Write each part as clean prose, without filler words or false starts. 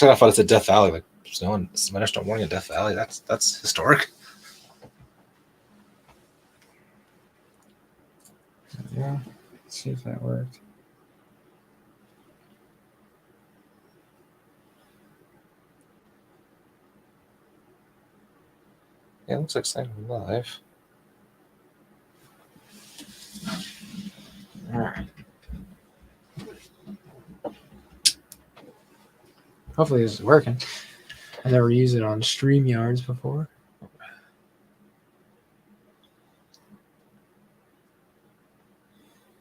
I thought it's a Death Valley. Like snow and thunderstorm warning in Death Valley. That's historic. Yeah. Let's see if that worked. Yeah, it looks like saying live. All right. Hopefully this is working. I never used it on StreamYards before.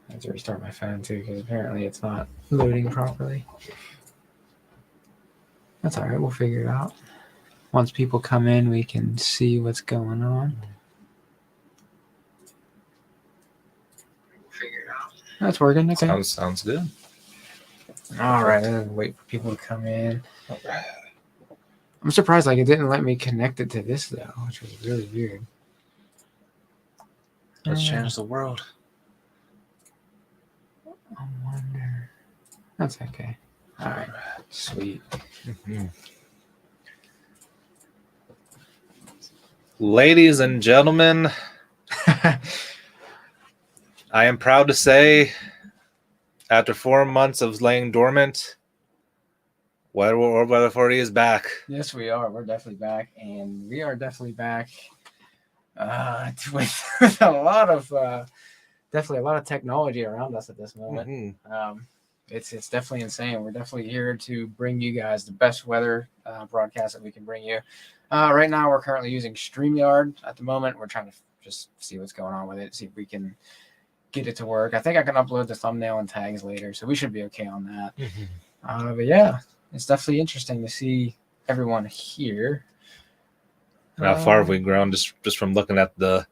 I have to restart my phone too because apparently it's not loading properly. That's all right. We'll figure it out. Once people come in, we can see what's going on. Figure it out. That's working. Okay. Sounds good. All right. Then wait for people to come in. I'm surprised like it didn't let me connect it to this though, which was really weird. Let's change the world. I wonder. That's okay. All right. Sweet. Mm-hmm. Ladies and gentlemen, I am proud to say, after 4 months of laying dormant, Weather 40 is back. Yes, we are. We're definitely back, and we are definitely back with a lot of definitely a lot of technology around us at this moment. Mm-hmm. It's definitely insane. We're definitely here to bring you guys the best weather broadcast that we can bring you. Right now, we're currently using StreamYard at the moment. We're trying to just see what's going on with it, see if we can get it to work. I think I can upload the thumbnail and tags later, so we should be okay on that. Mm-hmm. But yeah, it's definitely interesting to see everyone here. How far have we grown just from looking at the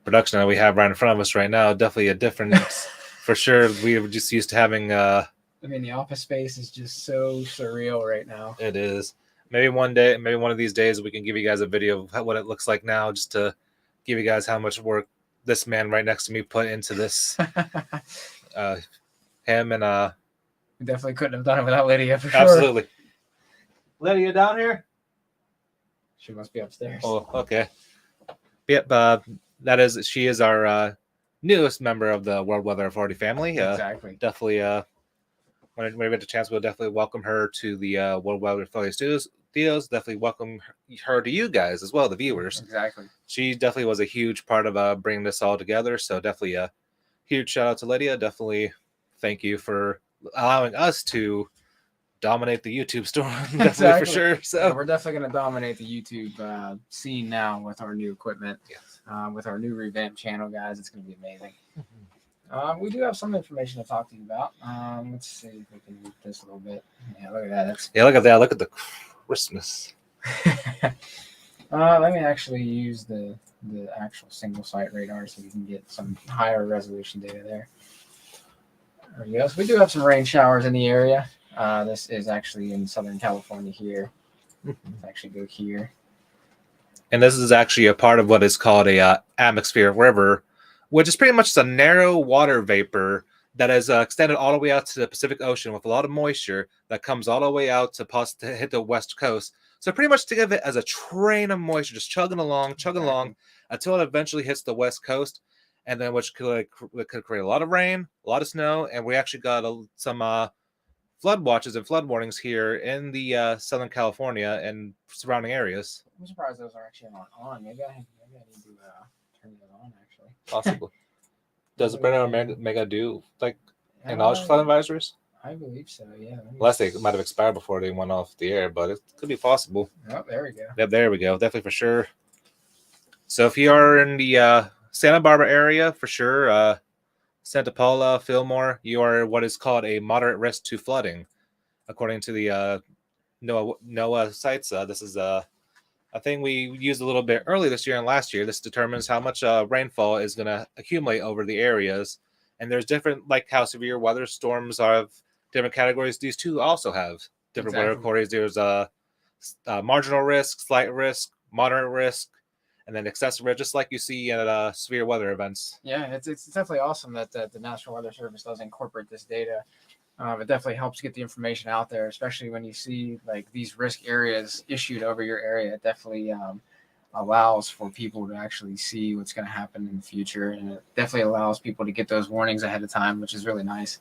production that we have right in front of us right now? Definitely a difference for sure. We were just used to having. I mean, the office space is just so surreal right now. It is. Maybe one day, maybe one of these days, we can give you guys a video of what it looks like now, just to give you guys how much work this man right next to me put into this. Him and we definitely couldn't have done it without Lydia for sure. Absolutely. Lydia down here? She must be upstairs. Oh, okay. Yep. She is our newest member of the World Weather Authority family. Exactly. Definitely. When we get the chance, we'll definitely welcome her to the World Weather Authority Studios. Definitely welcome her to you guys as well, the viewers. Exactly. She definitely was a huge part of bringing this all together. So definitely a huge shout out to Lydia. Definitely thank you for allowing us to dominate the YouTube store. Definitely exactly. For sure. So yeah, we're definitely going to dominate the YouTube scene now with our new equipment. Yes. With our new revamped channel, guys. It's going to be amazing. Mm-hmm. We do have some information to talk to you about. Let's see if we can move this a little bit. Yeah, look at that. Look at that. Look at the Christmas. Let me actually use the actual single site radar so we can get some higher resolution data there. There we go. So we do have some rain showers in the area. This is actually in Southern California here. Let's actually go here. And this is actually a part of what is called a atmospheric river, which is pretty much a narrow water vapor that is extended all the way out to the Pacific Ocean with a lot of moisture that comes all the way out to hit the west coast. So pretty much think of it as a train of moisture just chugging along until it eventually hits the west coast, and then which could create a lot of rain, a lot of snow, and we actually got some flood watches and flood warnings here in the Southern California and surrounding areas. I'm surprised those are actually not on. Maybe I need to turn those on, actually. Possibly. Does the Brenner Omega do like acknowledge flood advisories? I believe so, yeah. Unless they might have expired before they went off the air, but it could be possible. Oh, there we go. Yep, there we go. Definitely for sure. So if you are in the Santa Barbara area, for sure, Santa Paula, Fillmore, you are what is called a moderate risk to flooding. According to the NOAA sites, this is a thing we used a little bit early this year and last year. This determines how much rainfall is going to accumulate over the areas. And there's different, like how severe weather storms have different categories. These two also have different weather categories. There's marginal risk, slight risk, moderate risk, and then excessive risk, just like you see at severe weather events. Yeah, it's definitely awesome that the National Weather Service does incorporate this data It definitely helps get the information out there, especially when you see like these risk areas issued over your area. It definitely allows for people to actually see what's going to happen in the future, and it definitely allows people to get those warnings ahead of time, which is really nice.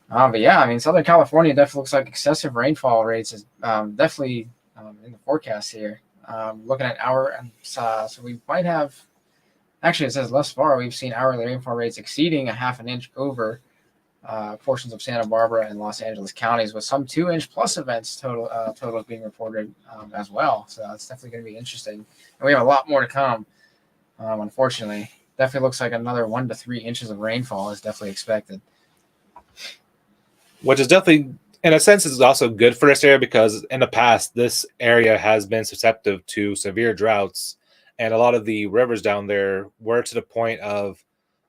But yeah, I mean, Southern California definitely looks like excessive rainfall rates is definitely in the forecast here. Looking at so we might have, actually, it says thus far we've seen hourly rainfall rates exceeding a half an inch over portions of Santa Barbara and Los Angeles counties, with some 2-inch plus events totals being reported as well. So it's definitely going to be interesting, and we have a lot more to come. Unfortunately, definitely looks like another 1 to 3 inches of rainfall is definitely expected. Which is definitely, in a sense, is also good for this area because in the past, this area has been susceptible to severe droughts, and a lot of the rivers down there were to the point of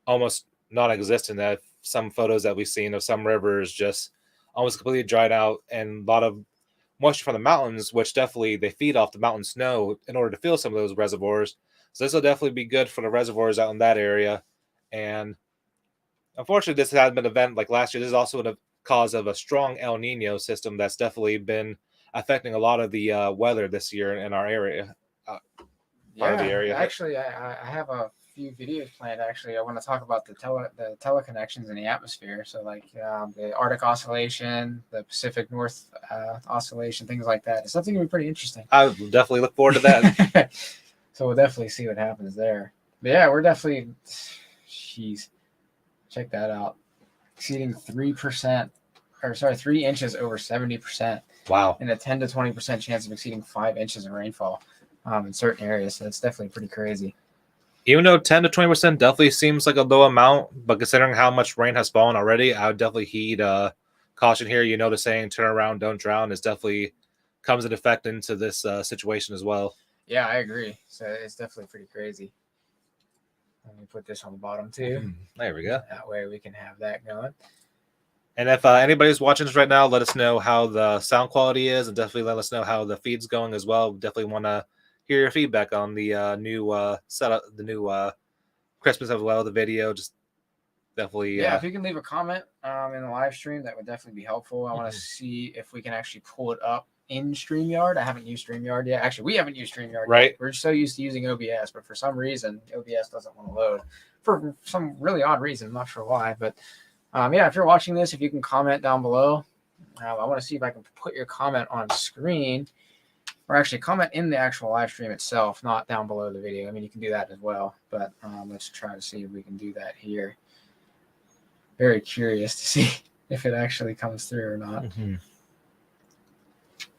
almost non-existent. That some photos that we've seen of some rivers just almost completely dried out, and a lot of moisture from the mountains, which definitely they feed off the mountain snow in order to fill some of those reservoirs. So this will definitely be good for the reservoirs out in that area. And unfortunately, this has been an event like last year. This is also a cause of a strong El Nino system that's definitely been affecting a lot of the weather this year in our area. Part of the area. Actually, I have a few videos planned. Actually, I want to talk about the teleconnections in the atmosphere. So like the Arctic Oscillation, the Pacific North Oscillation, things like that. It's something going to be pretty interesting. I will definitely look forward to that. So we'll definitely see what happens there. But yeah, we're definitely, jeez, check that out. Exceeding 3%, 3 inches over 70%. Wow. And a 10 to 20% chance of exceeding 5 inches of rainfall in certain areas. So it's definitely pretty crazy. Even though 10 to 20% definitely seems like a low amount, but considering how much rain has fallen already, I would definitely heed caution here. You know, the saying, turn around, don't drown, is definitely comes into effect into this situation as well. Yeah, I agree. So it's definitely pretty crazy. Let me put this on the bottom too. There we go. That way we can have that going. And if anybody's watching this right now, let us know how the sound quality is, and definitely let us know how the feed's going as well. We definitely want to hear your feedback on the new setup, the new Christmas as well, the video. Just definitely. Yeah, if you can leave a comment in the live stream, that would definitely be helpful. I want to see if we can actually pull it up in StreamYard. I haven't used StreamYard yet. Actually, we haven't used StreamYard right yet. We're so used to using OBS, but for some reason, OBS doesn't want to load for some really odd reason. I'm not sure why, but yeah, if you're watching this, if you can comment down below, I want to see if I can put your comment on screen, or actually comment in the actual live stream itself, not down below the video. I mean, you can do that as well, but let's try to see if we can do that here. Very curious to see if it actually comes through or not.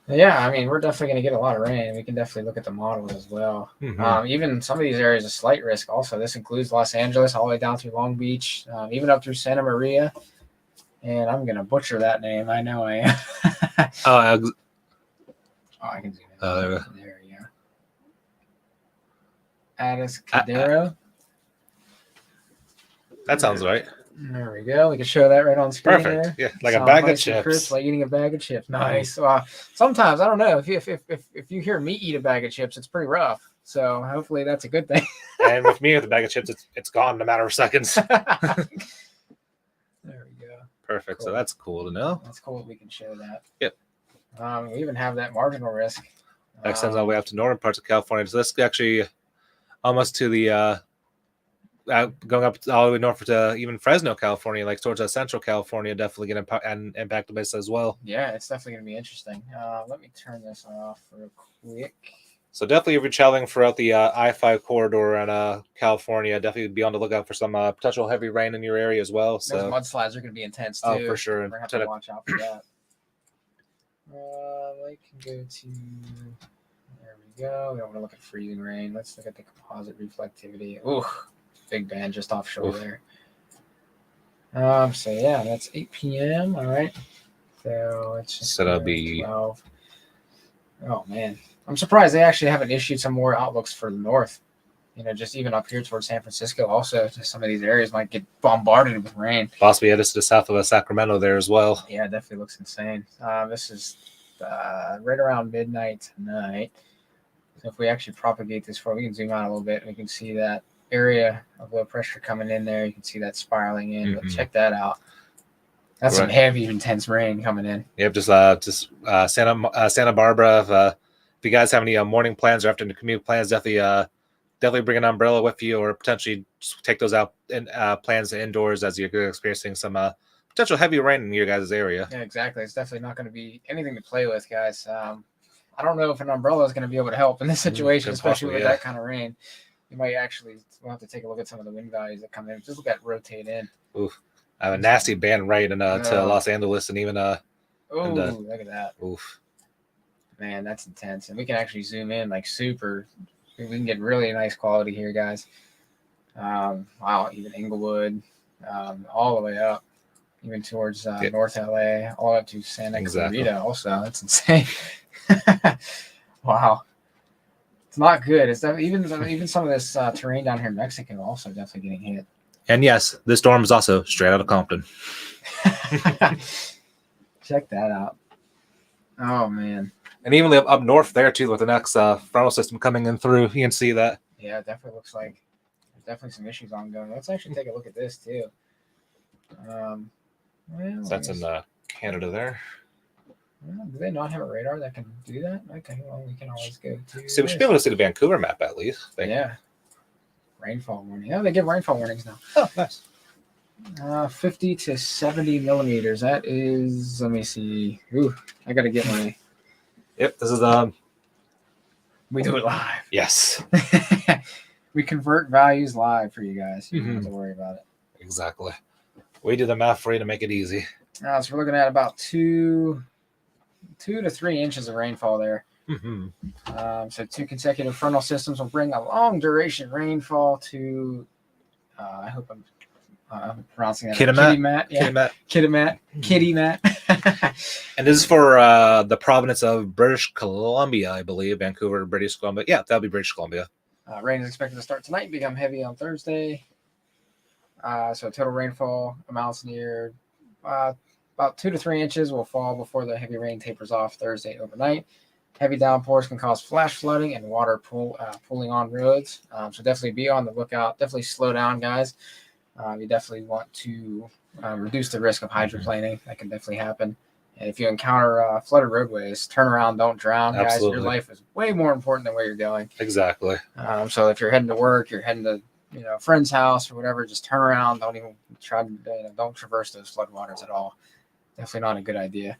Yeah, I mean, we're definitely going to get a lot of rain. We can definitely look at the models as well. Even some of these areas of slight risk also. This includes Los Angeles all the way down through Long Beach, even up through Santa Maria. And I'm going to butcher that name. I know I am. Oh, I can zoom in. There we go. Addis Cadero. That sounds right. There we go. We can show that right on screen. Perfect. There. Yeah, like a bag of chips. Crisp, like eating a bag of chips. Nice. Sometimes I don't know if you hear me eat a bag of chips, it's pretty rough. So hopefully that's a good thing. And with me with a bag of chips, it's gone in a matter of seconds. There we go. Perfect. Cool. So that's cool to know. That's cool that we can show that. Yep. We even have that marginal risk. That extends all the way up to northern parts of California. So that's actually almost to the going up all the way north to even Fresno, California, like towards Central California, definitely get impacted by this as well. Yeah, it's definitely going to be interesting. Let me turn this off real quick. So definitely if you're traveling throughout the I-5 corridor in California, definitely be on the lookout for some potential heavy rain in your area as well. So those mudslides are going to be intense too. Oh, for sure. We're going to have to watch out for that. I can go to... There we go. We don't want to look at freezing rain. Let's look at the composite reflectivity. Ooh. Big band just offshore there. So yeah, that's 8 p.m. All right. So it's just that'll be 12. Oh man, I'm surprised they actually haven't issued some more outlooks for the north. You know, just even up here towards San Francisco. Also, just some of these areas might get bombarded with rain. Possibly headed to the south of Sacramento there as well. Yeah, it definitely looks insane. This is right around midnight tonight. So if we actually propagate this forward, we can zoom out a little bit. We can see that area of low pressure coming in there. You can see that spiraling in, but check that out. That's some Right. heavy, intense rain coming in. Yep, Santa Barbara. If you guys have any morning plans or afternoon commute plans, definitely bring an umbrella with you, or potentially just take those out and plans indoors as you're experiencing some potential heavy rain in your guys' area. Yeah, exactly. It's definitely not going to be anything to play with, guys. I don't know if an umbrella is going to be able to help in this situation, especially with that kind of rain. You might actually we'll have to take a look at some of the wind values that come in. Just look at rotate in. Oof. I have a nasty band right in to Los Angeles, and even oh, look at that. Oof. Man, that's intense. And we can actually zoom in like super. We can get really nice quality here, guys. Wow, even Inglewood, all the way up, even towards North LA, all up to Santa Clarita. Also, that's insane. Wow, it's not good. It's even some of this terrain down here in Mexico also definitely getting hit. And yes, this storm is also straight out of Compton. Check that out. Oh man. And even up north there too, with the next frontal system coming in through, you can see that. Yeah, it definitely looks like there's definitely some issues ongoing. Let's actually take a look at this too. Well, that's in Canada there. Well, do they not have a radar that can do that? Okay, well, we can always go to. So we should be able to see the Vancouver map at least. Yeah. Rainfall warning. Oh, they give rainfall warnings now. Oh, nice. 50 to 70 millimeters. That is, let me see. Ooh, I got to get my. Yep, this is We do it live. Yes. We convert values live for you guys. You don't have to worry about it. Exactly. We do the math for you to make it easy. So we're looking at about 2 to 3 inches of rainfall there. So 2 consecutive frontal systems will bring a long duration rainfall to. I hope I'm pronouncing that. Kitimat. And this is for the province of British Columbia, I believe. Vancouver, British Columbia. Yeah, that'll be British Columbia. Rain is expected to start tonight and become heavy on Thursday. So total rainfall amounts near about 2 to 3 inches will fall before the heavy rain tapers off Thursday overnight. Heavy downpours can cause flash flooding and water pooling on roads. So definitely be on the lookout. Definitely slow down, guys. You definitely want to reduce the risk of hydroplaning. That can definitely happen. And if you encounter flooded roadways, turn around, don't drown, guys. Your life is way more important than where you're going. Exactly. So if you're heading to work, you're heading to a friend's house or whatever, just turn around. Don't even try to don't traverse those floodwaters at all. Definitely not a good idea.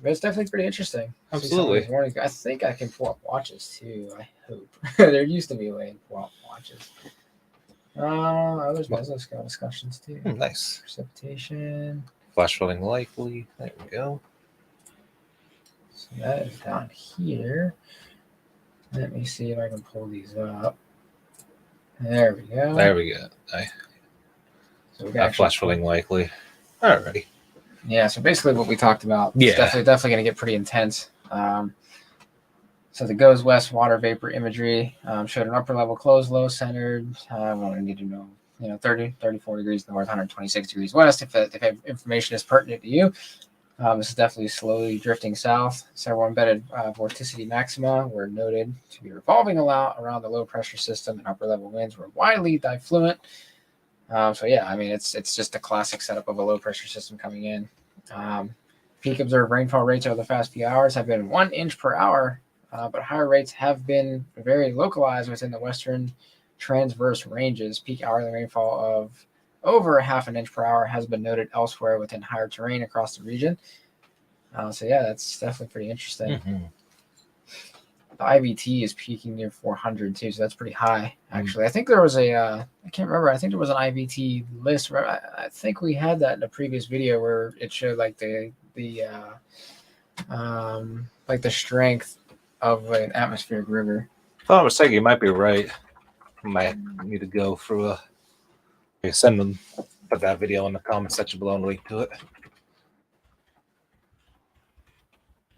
But it's definitely pretty interesting. Absolutely. I think I can pull up watches too. I hope. There used to be a way to pull up watches. There's mesoscale discussions too. Nice. Precipitation. Flash flooding likely. There we go. So that is down here. Let me see if I can pull these up. There we go. There we go. So we got flash flooding likely. Alrighty. Yeah, so basically what we talked about is definitely going to get pretty intense. So the goes west water vapor imagery showed an upper level closed low centered. I need to know, 34 degrees north, 126 degrees west. If information is pertinent to you, this is definitely slowly drifting south. Several embedded vorticity maxima were noted to be revolving around the low pressure system, and upper level winds were widely diffluent. It's just a classic setup of a low pressure system coming in. Peak observed rainfall rates over the past few hours have been 1 inch per hour, but higher rates have been very localized within the western transverse ranges. Peak hourly rainfall of over 0.5 inch per hour has been noted elsewhere within higher terrain across the region. That's definitely pretty interesting. The IVT is peaking near 400 too, so that's pretty high. Actually, I think there was I can't remember. I think there was an IVT list. I think we had that in a previous video where it showed like the strength of an atmospheric river. If I'm mistaken, you might be right. I might need to go through put that video in the comment section below and link to it.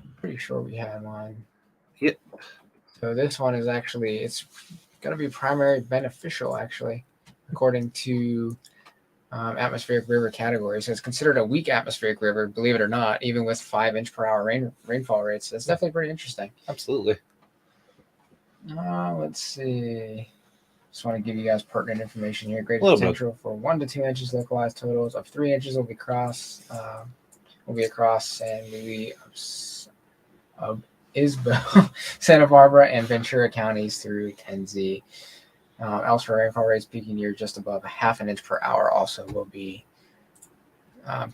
I'm pretty sure we had one. Yep. So this one is actually, it's going to be primary beneficial, actually, according to atmospheric river category. So it's considered a weak atmospheric river, believe it or not, even with 5 inch per hour rainfall rates. So it's definitely pretty interesting. Absolutely. Let's see. Just want to give you guys pertinent information here. Greatest Little bit. potential for 1 to 2 inches localized totals. Of 3 inches will be across San Luis Obispo, Santa Barbara, and Ventura counties through 10Z. Elsewhere, rainfall rates peaking near just above a half an inch per hour also will be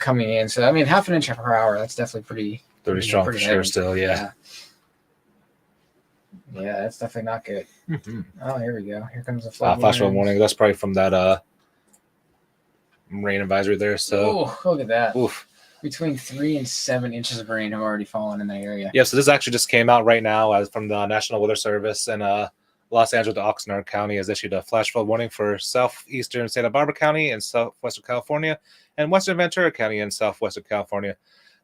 coming in. So, I mean, half an inch per hour, that's definitely pretty strong for sure heavy. still, yeah. Yeah, that's definitely not good. Mm-hmm. Oh, here we go. Here comes the flood Flash flood warnings. warning. That's probably from that rain advisory there. So, oh, look at that. Oof. Between 3 and 7 inches of rain have already fallen in the area. Yeah, so this actually just came out right now as from the National Weather Service, and Los Angeles to Oxnard County has issued a flash flood warning for southeastern Santa Barbara County and southwestern California, and western Ventura County and southwestern California.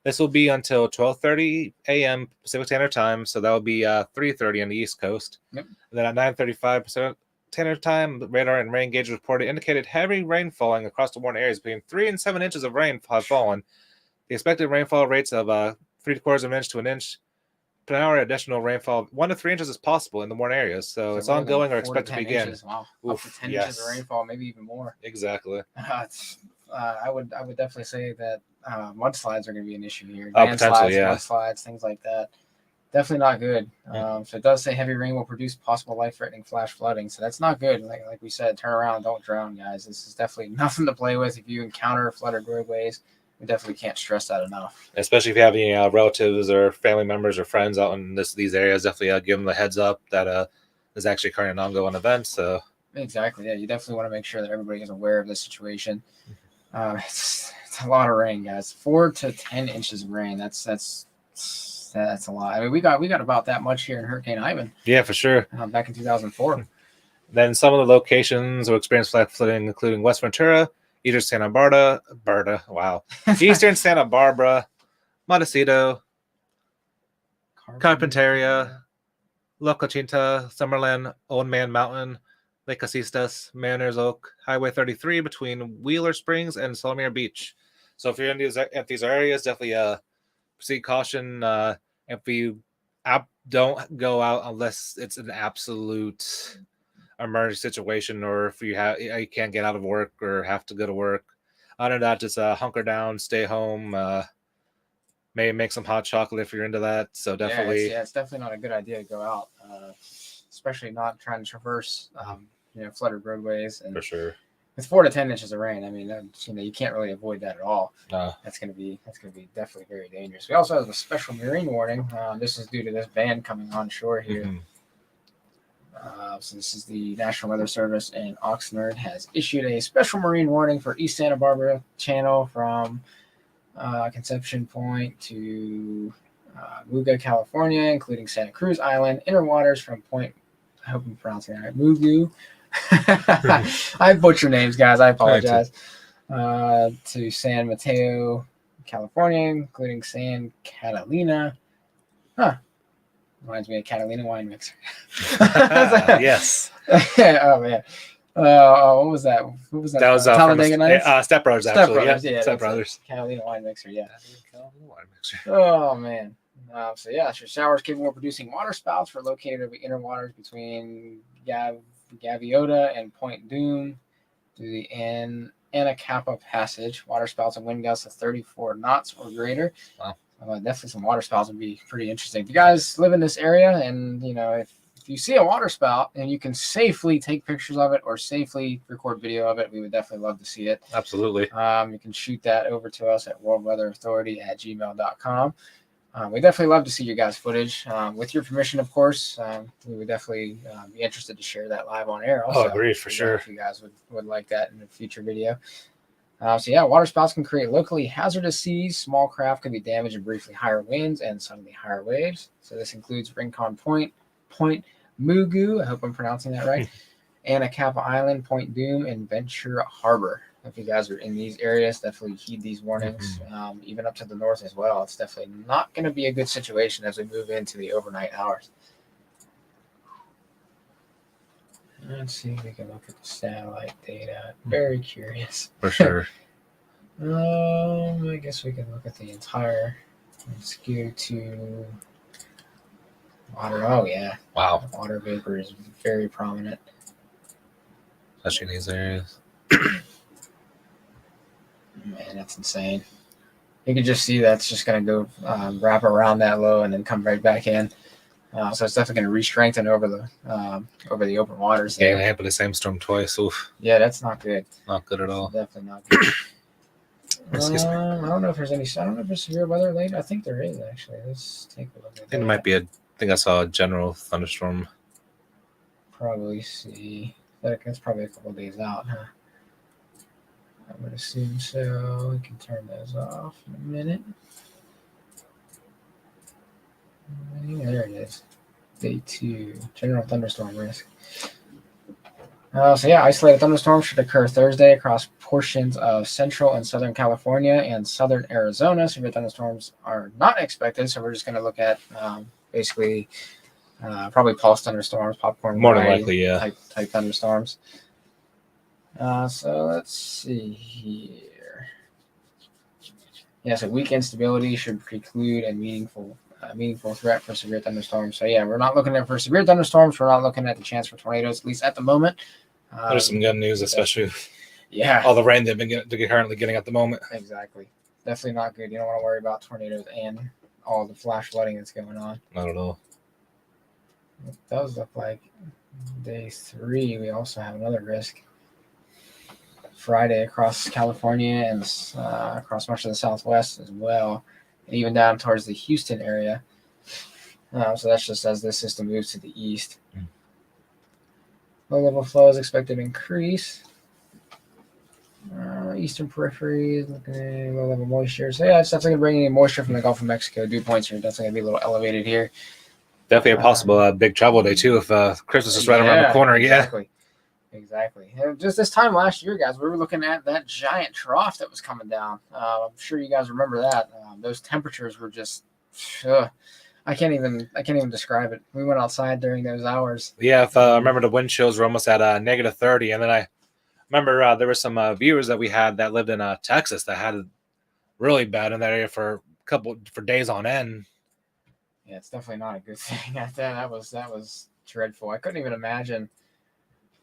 This will be until 12:30 a.m. Pacific Standard Time, so that will be 3:30 on the East Coast. Yep. And then at 9:35 Pacific Standard Time, the radar and rain gauge reported indicated heavy rain falling across the warned areas. Between 3 and 7 inches of rain have fallen. The expected rainfall rates of 3/4 of an inch to an inch per hour. Additional rainfall 1 to 3 inches is possible in the warned areas, so it's ongoing or expected to begin. Inches. Wow, Oof, up to 10 yes. inches of rainfall, maybe even more. Exactly. I would definitely say that mudslides are going to be an issue here. Potentially, yeah. Mudslides, things like that. Definitely not good. So it does say heavy rain will produce possible life-threatening flash flooding. So that's not good. Like we said, turn around, don't drown, guys. This is definitely nothing to play with. If you encounter flooded roadways, we definitely can't stress that enough. Especially if you have any relatives or family members or friends out in these areas, definitely give them the heads up that is actually occurring an ongoing event. So exactly, yeah, you definitely want to make sure that everybody is aware of this situation. It's a lot of rain, guys. 4 to 10 inches of rain. That's a lot. I mean, we got about that much here in Hurricane Ivan. Yeah, for sure. Back in 2004. Then some of the locations will experience flash flooding, including West Ventura, Eastern Santa Barbara, Eastern Santa Barbara, Montecito, Carpinteria, La Cochinta, Summerlin, Old Man Mountain, Lake Casistas, Mariners Oak, Highway 33 between Wheeler Springs and Solomir Beach. So if you're in these areas, definitely proceed caution. If you don't go out unless it's an absolute emergency situation, or if you can't get out of work or have to go to work. Other than that, just hunker down, stay home. Maybe make some hot chocolate if you're into that. So definitely, it's definitely not a good idea to go out, especially not trying to traverse, flooded roadways. And for sure, with 4 to 10 inches of rain, I mean, you can't really avoid that at all. No. That's gonna be definitely very dangerous. We also have a special marine warning. This is due to this band coming on shore here. Mm-hmm. So this is the National Weather Service, and Oxnard has issued a special marine warning for East Santa Barbara Channel from Conception Point to Muga, California, including Santa Cruz Island, inner waters from Point, I hope I'm pronouncing that right, Mugu. I butcher names, guys. I apologize. To San Mateo, California, including San Catalina. Reminds me of Catalina wine mixer. Yes. Oh man. What was that? Who was that? That was Talladega Nights. Step Brothers, actually. Yeah, Step Brothers. Catalina wine mixer. Yeah. Catalina wine mixer. Oh man. So showers capable of producing water spouts were located over inner waters between Gaviota and Point Doom through the Anacapa Passage. Water spouts and wind gusts of 34 knots or greater. Wow. Definitely some water spouts would be pretty interesting. If you guys live in this area, and if you see a water spout and you can safely take pictures of it or safely record video of it, we would definitely love to see it. Absolutely. You can shoot that over to us at worldweatherauthority@gmail.com. We definitely love to see your guys' footage. With your permission, of course, we would definitely be interested to share that live on air. Also, agreed, for sure. If you guys would like that in a future video. Water spouts can create locally hazardous seas. Small craft can be damaged in briefly higher winds and suddenly higher waves. So this includes Rincon Point, Point Mugu, I hope I'm pronouncing that right, Anacapa Island, Point Doom, and Ventura Harbor. If you guys are in these areas, definitely heed these warnings, even up to the north as well. It's definitely not going to be a good situation as we move into the overnight hours. Let's see if we can look at the satellite data. Very curious. For sure. I guess we can look at the entire. Let's go to water. Oh, yeah. Wow. Water vapor is very prominent. especially in these areas. Man, that's insane. You can just see that's just going to go wrap around that low and then come right back in. So it's definitely going to re-strengthen over the open waters there. Yeah, it happened the same storm twice. Oof. Yeah, that's not good. Not good at all. Definitely not good. Excuse me. I don't know if there's any. I don't know if there's severe weather late. I think there is actually. Let's take a look at I think it might be I think I saw a general thunderstorm. Probably see. That's probably a couple of days out, huh? I would assume so. We can turn those off in a minute. There it is. Day 2. General thunderstorm risk. So yeah, isolated thunderstorms should occur Thursday across portions of central and southern California and southern Arizona. Severe thunderstorms are not expected, so we're just going to look at basically probably pulse thunderstorms, popcorn More than likely, yeah. type thunderstorms. So let's see here. Yeah, so weak instability should preclude a meaningful threat for severe thunderstorms. So yeah, we're not looking at for severe thunderstorms. We're not looking at the chance for tornadoes, at least at the moment. There's some good news, especially with yeah, all the rain they've been currently getting at the moment. Exactly. Definitely not good. You don't want to worry about tornadoes and all the flash flooding that's going on. Not at all. It does look like day 3, we also have another risk. Friday across California and across much of the Southwest as well, and even down towards the Houston area. So that's just as this system moves to the east. Low-level flow is expected to increase. Eastern periphery is looking at low-level moisture. So yeah, it's definitely going to bring in moisture from the Gulf of Mexico. Dew points are definitely going to be a little elevated here. Definitely a possible big travel day too if Christmas is right around the corner. Exactly. And just this time last year, guys, we were looking at that giant trough that was coming down. I'm sure you guys remember that. Those temperatures were just, I can't even describe it. We went outside during those hours. Yeah, if I remember the wind chills were almost at -30, and then I remember there were some viewers that we had that lived in Texas that had it really bad in that area for days on end. Yeah, it's definitely not a good thing. That was dreadful. I couldn't even imagine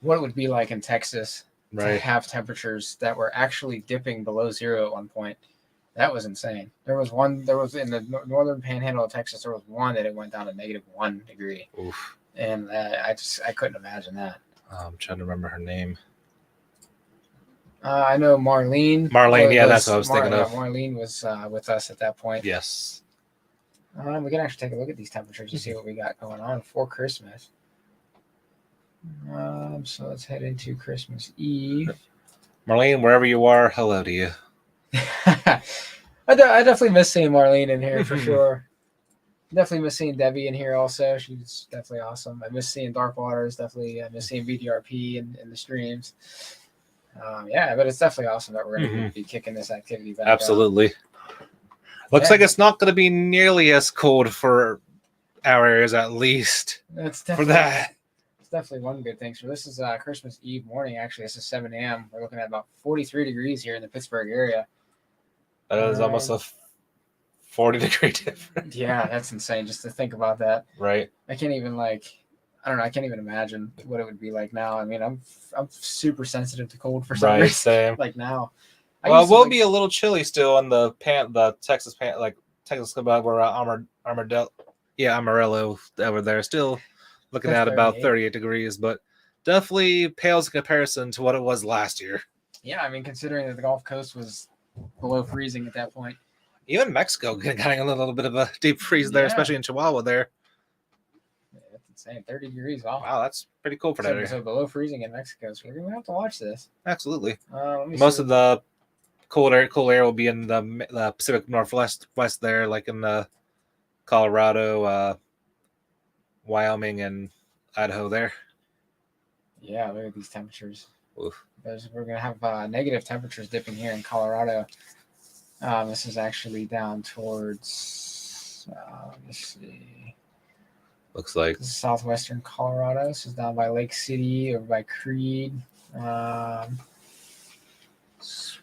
what it would be like in Texas to have temperatures that were actually dipping below 0 at one point. That was insane. There was in the northern panhandle of Texas, there was one that it went down to -1 degree. Oof. And I couldn't imagine that. I'm trying to remember her name. I know Marlene. Yeah, that's what I was thinking of. Marlene was with us at that point. Yes. We can actually take a look at these temperatures and see what we got going on for Christmas. So let's head into Christmas Eve. Marlene, wherever you are, hello to you. I definitely miss seeing Marlene in here for sure. Definitely miss seeing Debbie in here also. She's definitely awesome. I miss seeing Dark Waters. Definitely I miss seeing VDRP in the streams. Yeah, but it's definitely awesome that we're going to be kicking this activity back. Absolutely. Looks like it's not going to be nearly as cold for our areas, at least. That's for that. It's definitely one good thing. So this is Christmas Eve morning. Actually, this is 7 a.m. We're looking at about 43 degrees here in the Pittsburgh area. That is almost a 40-degree difference. Yeah, that's insane just to think about that. Right. I can't even I can't even imagine what it would be like now. I mean, I'm super sensitive to cold for some reason. Same. Like now. Well, it will be a little chilly still on the Texas Texas where Amarillo over there. Still looking at about 38 degrees, but definitely pales in comparison to what it was last year. Yeah, I mean, considering that the Gulf Coast was below freezing at that point. Even Mexico getting a little bit of a deep freeze there, especially in Chihuahua there. Yeah, that's insane. 30 degrees. Wow, that's pretty cool for that area. So below freezing in Mexico. So we're going to have to watch this. Absolutely. Most of the cool air will be in the Pacific Northwest there, like in the Colorado, Wyoming, and Idaho there. Yeah, look at these temperatures. Oof. We're going to have negative temperatures dipping here in Colorado. This is actually down towards, let's see. Looks like this is southwestern Colorado. This is down by Lake City or by Creed.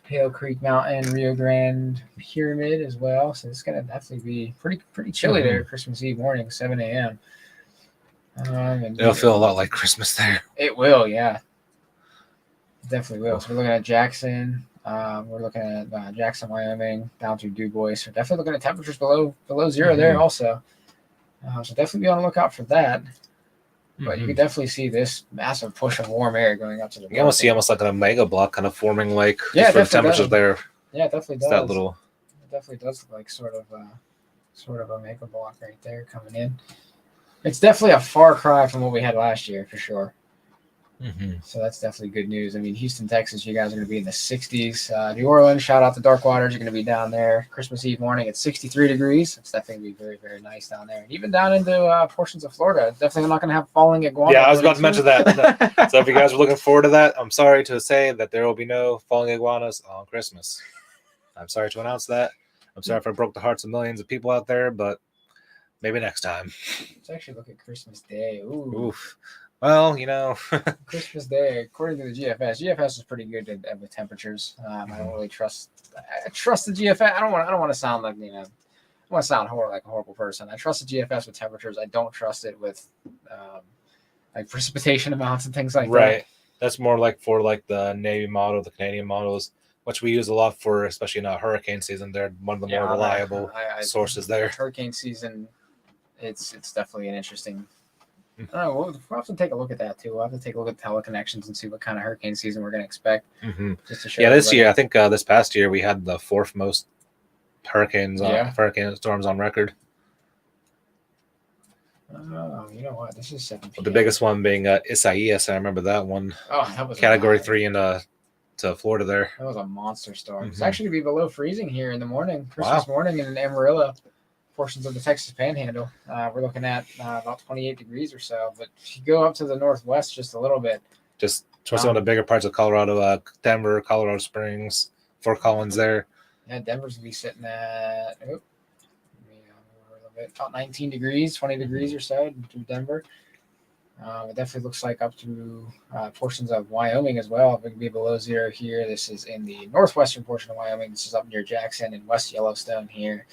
Pale Creek Mountain, Rio Grande Pyramid as well. So it's going to definitely be pretty chilly there Christmas Eve morning, 7 a.m. It'll feel a lot like Christmas there. It will, yeah. Definitely will. So we're looking at Jackson. We're looking at Jackson, Wyoming, down to Du Bois. So definitely looking at temperatures below zero there also. So definitely be on the lookout for that. But you can definitely see this massive push of warm air going up to the. You almost see like an omega block kind of forming, like yeah, just for the temperatures there. Yeah, it definitely it's does. That little. It definitely does look like sort of a omega block right there coming in. It's definitely a far cry from what we had last year for sure. So that's definitely good news. I mean, Houston, Texas, you guys are going to be in the 60s. New Orleans, shout out to Dark Waters. You're going to be down there Christmas Eve morning at 63 degrees. It's definitely going to be very, very nice down there. And even down into portions of Florida. Definitely not going to have falling iguana. Yeah, I was about to mention that. So if you guys are looking forward to that, I'm sorry to say that there will be no falling iguanas on Christmas. I'm sorry to announce that. I'm sorry if I broke the hearts of millions of people out there, but maybe next time. Let's actually look at Christmas Day. Oof. Well, Christmas Day, according to the GFS is pretty good with temperatures. I don't really trust. I trust the GFS. I don't want to sound like I want to sound like a horrible person. I trust the GFS with temperatures. I don't trust it with like precipitation amounts and things like that. Right. That's more like for like the Navy model, the Canadian models, which we use a lot for, especially in hurricane season. They're one of the more reliable sources there. Hurricane season, it's definitely an interesting. I don't know. We'll have to take a look at that too. We'll have to take a look at teleconnections and see what kind of hurricane season we're going to expect. Just to show this year, I think this past year we had the 4th most hurricane storms on record. Oh, you know what? This is 7 p.m. The biggest one being Isaias. I remember that one. Oh, that was Category 3 into Florida there. That was a monster storm. It's actually going to be below freezing here in the morning, Christmas morning in Amarillo. Portions of the Texas Panhandle. We're looking at about 28 degrees or so. But if you go up to the northwest just a little bit. Just towards some of the bigger parts of Colorado, Denver, Colorado Springs, Fort Collins there. Yeah, Denver's going to be sitting at about 19 degrees, 20 degrees or so to Denver. It definitely looks like up to portions of Wyoming as well. It could be below zero here. This is in the northwestern portion of Wyoming. This is up near Jackson and West Yellowstone here.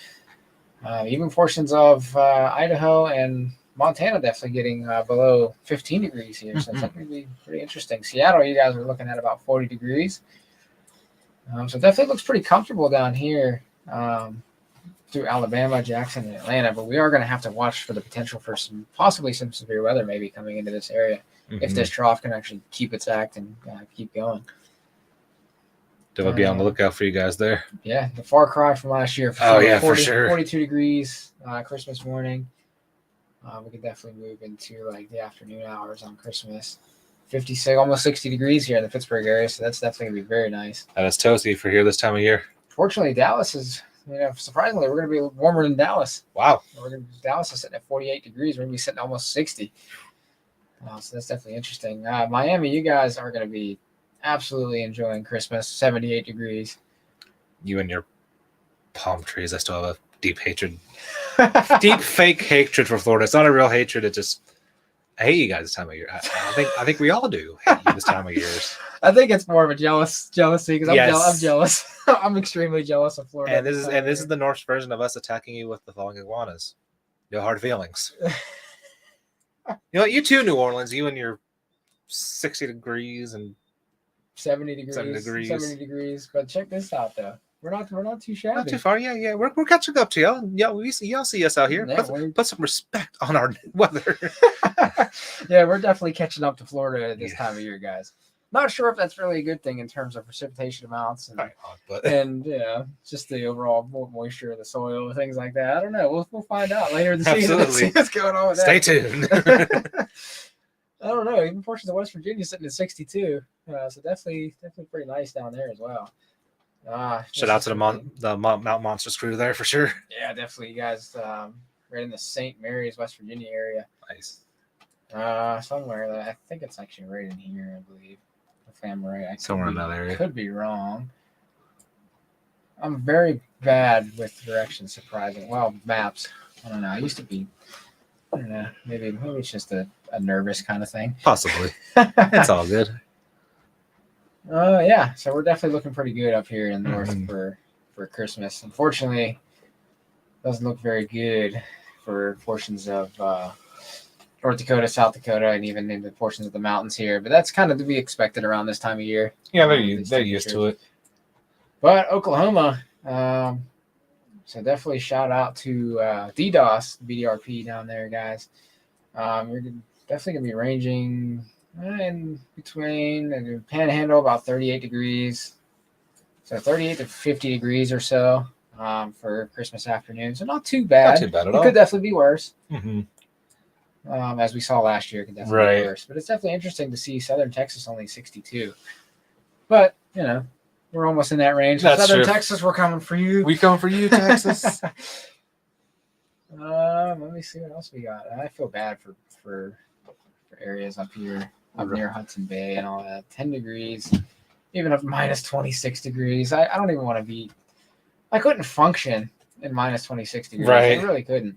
Even portions of Idaho and Montana definitely getting below 15 degrees here. So it's going to be pretty interesting. Seattle, you guys are looking at about 40 degrees. So it definitely looks pretty comfortable down here through Alabama, Jackson, and Atlanta. But we are going to have to watch for the potential for possibly some severe weather maybe coming into this area if this trough can actually keep its act and keep going. Definitely be on the lookout for you guys there. Yeah, the far cry from last year. For sure. 42 degrees Christmas morning. We could definitely move into like the afternoon hours on Christmas. 56, almost 60 degrees here in the Pittsburgh area, so that's definitely going to be very nice. And it's toasty for here this time of year. Fortunately, Dallas is, surprisingly, we're going to be warmer than Dallas. Wow. Dallas is sitting at 48 degrees. We're going to be sitting at almost 60. So that's definitely interesting. Miami, you guys are going to be absolutely enjoying Christmas, 78 degrees. You and your palm trees. I still have a deep hatred. Deep fake hatred for Florida. It's not a real hatred. It just, I hate you guys this time of year. I think we all do hate you this time of year. I think it's more of a jealousy because I'm jealous. I'm extremely jealous of Florida. And this is the Norse version of us attacking you with the falling iguanas. No hard feelings. You too, New Orleans. You and your 60 degrees and 70 degrees. But check this out, though. We're not too shabby. Not too far. Yeah. We're catching up to y'all. Yeah, y'all see us out here. Yeah, put some respect on our weather. Yeah, we're definitely catching up to Florida at this time of year, guys. Not sure if that's really a good thing in terms of precipitation amounts and just the overall moisture of the soil, things like that. I don't know. We'll find out later in the season. Let's see what's going on with that. Stay tuned. I don't know. Even portions of West Virginia sitting at 62. So definitely pretty nice down there as well. Shout out to the Mount Monsters crew there for sure. Yeah, definitely. You guys right in the St. Mary's, West Virginia area. Nice. Somewhere that I think it's actually right in here, I believe. If I'm right. Somewhere in that area. Could be wrong. I'm very bad with directions, surprising. Well, maps. I don't know. I used to be. I don't know. Maybe it's just a nervous kind of thing. Possibly. It's all good. Yeah. So we're definitely looking pretty good up here in the north for Christmas. Unfortunately, doesn't look very good for portions of North Dakota, South Dakota, and even into portions of the mountains here. But that's kind of to be expected around this time of year. Yeah, These they're used to it. But Oklahoma, so definitely shout out to DDoS, BDRP down there, guys. You're definitely going to be ranging in between Panhandle about 38 degrees. So 38 to 50 degrees or so for Christmas afternoon. So not too bad. Not too bad at all. It could definitely be worse. Mm-hmm. As we saw last year, it could definitely be worse. But it's definitely interesting to see Southern Texas only 62. But, you know, we're almost in that range. That's Southern true. Texas, we're coming for you. We coming for you, Texas. Let me see what else we got. I feel bad for areas up here, up near Hudson Bay and all that. 10 degrees, even up minus 26 degrees. I don't even want to be. I couldn't function in minus 26 degrees. Right. I really couldn't.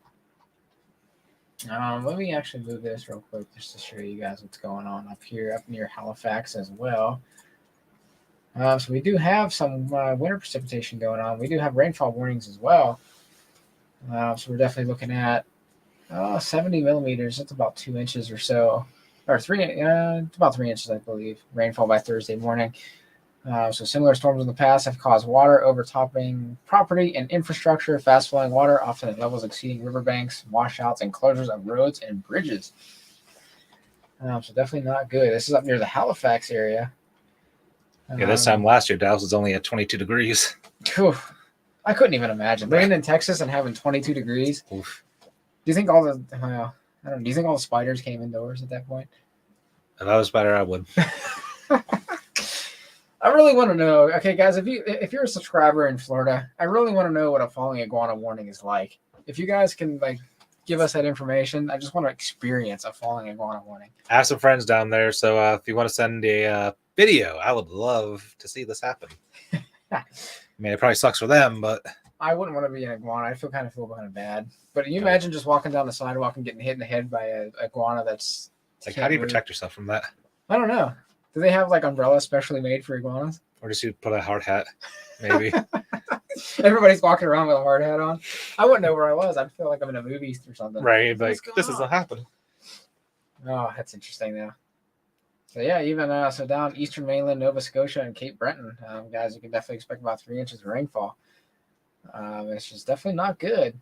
Let me actually move this real quick just to show you guys what's going on up here, up near Halifax as well. So we do have some winter precipitation going on. We do have rainfall warnings as well. So we're definitely looking at 70 millimeters. That's about 2 inches or so, or about 3 inches, I believe. Rainfall by Thursday morning. So similar storms in the past have caused water overtopping property and infrastructure, fast flowing water, often at levels exceeding riverbanks, washouts, and closures of roads and bridges. So definitely not good. This is up near the Halifax area. Yeah, this time last year, Dallas was only at 22 degrees. I couldn't even imagine living in Texas and having 22 degrees. Oof. Do you think all the I don't know, do you think all the spiders came indoors at that point? If I was better, I would. I really want to know. Okay, guys, if you're a subscriber in Florida, I really want to know what a falling iguana warning is like. If you guys can give us that information, I just want to experience a falling iguana warning. I have some friends down there, so if you want to send a video, I would love to see this happen. I mean, it probably sucks for them, but I wouldn't want to be an iguana. I feel kind of bad. But can you imagine just walking down the sidewalk and getting hit in the head by a iguana that's how do you protect yourself from that? I don't know. Do they have umbrellas specially made for iguanas? Or just you put a hard hat, maybe. Everybody's walking around with a hard hat on. I wouldn't know where I was. I'd feel like I'm in a movie or something. Right, this isn't happening. Oh, that's interesting now. So yeah, even so down eastern mainland Nova Scotia and Cape Breton, guys, you can definitely expect about 3 inches of rainfall. It's just definitely not good.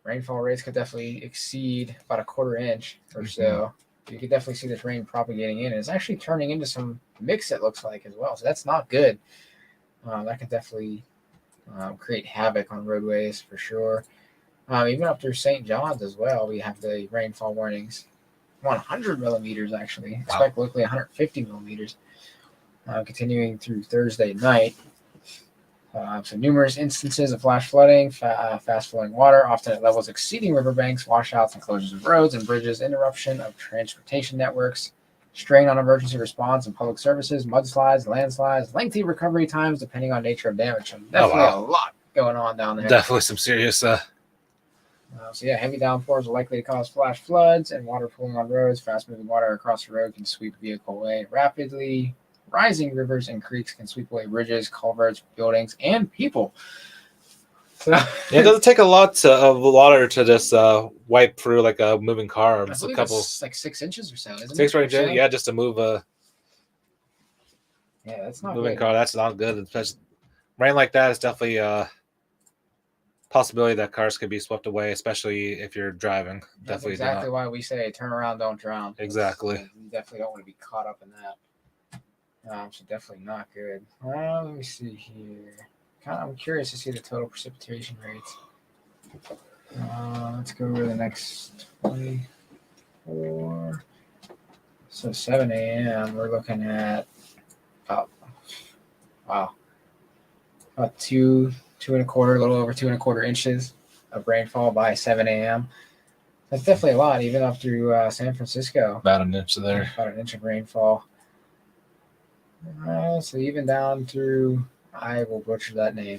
Rainfall rates could definitely exceed about a quarter inch or so. You could definitely see this rain propagating in. It's actually turning into some mix, it looks like, as well. So that's not good. That could definitely create havoc on roadways for sure. Even up through St. John's as well, we have the rainfall warnings. 100 millimeters, actually. Expect locally 150 millimeters. Continuing through Thursday night. So numerous instances of flash flooding, fast flowing water, often at levels exceeding riverbanks, washouts and closures of roads and bridges, interruption of transportation networks, strain on emergency response and public services, mudslides, landslides, lengthy recovery times depending on nature of damage. So definitely a lot going on down there. Definitely some serious. So yeah, heavy downpours are likely to cause flash floods and water pooling on roads. Fast moving water across the road can sweep a vehicle away rapidly. Rising rivers and creeks can sweep away bridges, culverts, buildings, and people. So it doesn't take a lot of water to just wipe through like a moving car. I believe it's like 6 inches or so, isn't it? 6 inches, yeah, just to move a that's not moving good. car. That's not good. Especially rain like that is definitely a possibility that cars could be swept away, especially if you're driving. That's exactly why we say turn around, don't drown. Exactly. You definitely don't want to be caught up in that. So definitely not good. Let me see here. I'm curious to see the total precipitation rates. Let's go over the next 24. So 7 a.m. We're looking at about 2.25, a little over 2.25 inches of rainfall by 7 a.m. That's definitely a lot, even up through San Francisco. About an inch there. About an inch of rainfall. So even down through, I will butcher that name.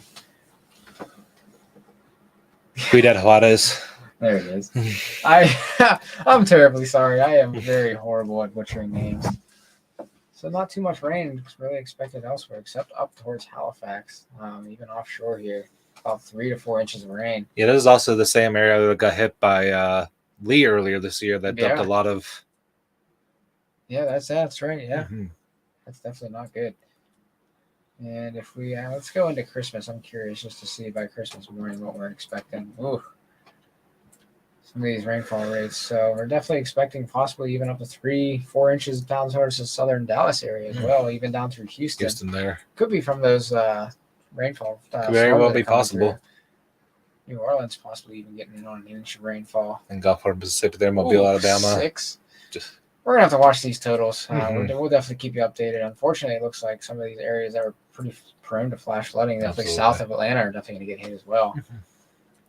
Ciudad Juarez. There it is. I'm terribly sorry. I am very horrible at butchering names. So not too much rain really expected elsewhere, except up towards Halifax, even offshore here. About 3 to 4 inches of rain. Yeah, this is also the same area that got hit by Lee earlier this year that dumped a Yeah. lot of. Yeah, that's right. Yeah, Mhm. that's definitely not good. And if we let's go into Christmas, I'm curious just to see by Christmas morning what we're expecting. Ooh, some of these rainfall rates. So we're definitely expecting possibly even up to 3-4 inches down towards the southern Dallas area as well, even down through Houston. Houston there. Could be from those rainfall Could very storms well that be are coming possible. through. New Orleans possibly even getting in on an inch of rainfall. And Gulfport, Mississippi, there, Mobile, Ooh, Alabama. 6. Just We're gonna have to watch these totals. Mhm. We'll definitely keep you updated. Unfortunately, it looks like some of these areas that were pretty prone to flash flooding, definitely Absolutely. south of Atlanta, are definitely going to get hit as well. Mhm.